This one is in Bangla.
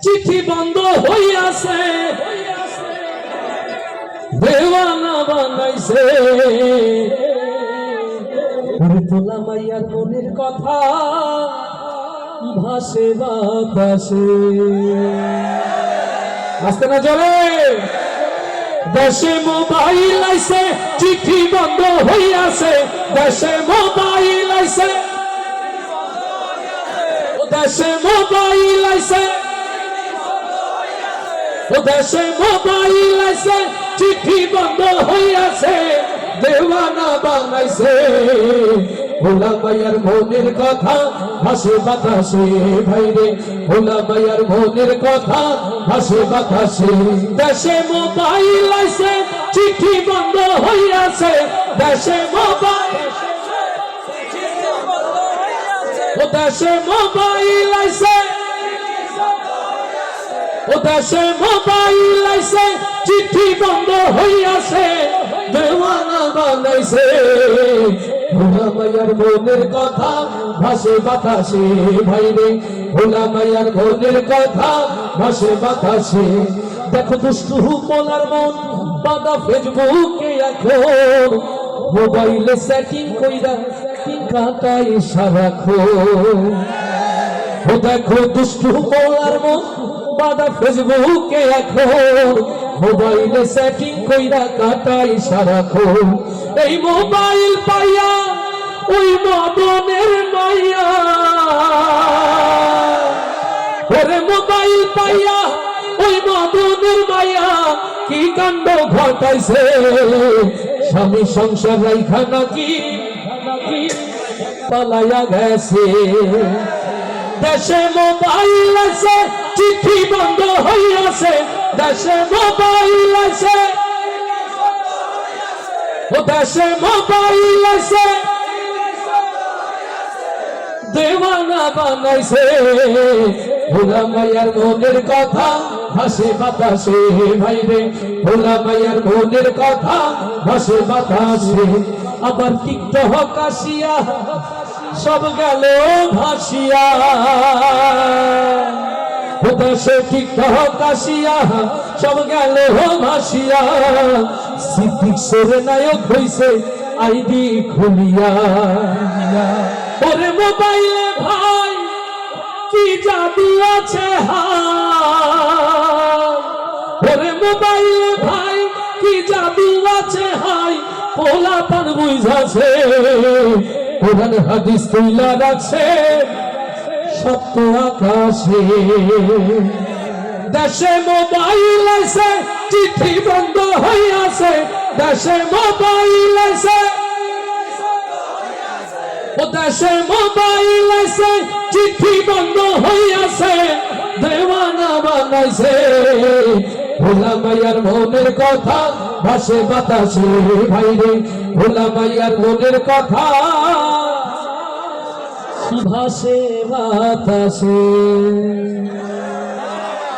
চিঠি বন্ধ হইয়াছে দেওয়ানা বানাইছে তোলা মাইয়ার মনের কথা ভাসে বাতাসে আসতে না জোরে দেশে মোবাইল আইছে চিঠি বন্ধ হইয়াছে দেশে মোবাইল আইছে দেশে মোবাইল আইছে দেশে মোবাইল আইছে চিঠি বন্ধ হইয়াছে দেওয়ানা বানাইছে ভোলা মাইয়ার মনের কথা ভাসে বাতাসে ভাইরে ভোলা মাইয়ার মনের কথা ভাসে বাতাসে দেশে মোবাইল আইছে চিঠি বন্ধ হইয়াছে দেশে মোবাইল দেশে মোবাইল আইছে দেশে মোবাইল আইছে চিঠি বন্ধ হইয়াছে দেওয়ানা বানাইছে ভোলা মাইয়ার মনের কথা ভাসে বাতাসে ভাইরে ভোলা মাইয়ার মনের কথা ভাসে বাতাসে দেখো দুষ্টু পোলার মন বাদা ফেসবুকে এখন মোবাইলে সেটিং কইরা কাটাই সারাক্ষণ দেখো দুষ্টু পোলার মন বাদা ফেসবুকে এখন মোবাইলে সেটিং কইরা কাটাই সারাক্ষণ এই মোবাইল পাইয়া ওই মদনের মাইয়া ওরে মোবাইল পাইয়া ওই মদনের মাইয়া কি কাণ্ড ঘটাইছে স্বামী সংসার রাইখা নাকি পালাইয়া গেছে দেশে মোবাইল আছে চিঠি বন্ধ হইয়াছে দেশে মোবাইল আছে দেশে মোবাইল আছে দেওয়ানা বানাইছে ভোলা মাইয়ার মনের কথা ভাসে বাতাসে ভাইরে ভোলা মাইয়ার মনের কথা ভাসে বাতাসে আবার টিকটক আসিয়া সব গেল ভাসিয়া দেশে টিকটক আসিয়া সব গেল ভাসিয়া সিদ্দিক সরে নায়ক হইছে আইডি খুলিয়া ওরে মোবাইলে ভাই কি জাদু আছে হাই ওরে মোবাইলে ভাই কি জাদু আছে হাই পোলা পান বুঝাছে কোরআন হাদিস তুইলা রাখছে সত্য আকাশে দেশে মোবাইল আছে চিঠি বন্ধ হইয়াছে দেশে মোবাইল আছে দেশে মোবাইল আছে চিঠি বন্ধ হইয়াছে দেওয়ানা বানাইছে ভোলা মাইয়ার মনের কথা ভাসে বাতাসে ভাইরে ভোলা মাইয়ার মনের কথা ভাসে বাতাসে।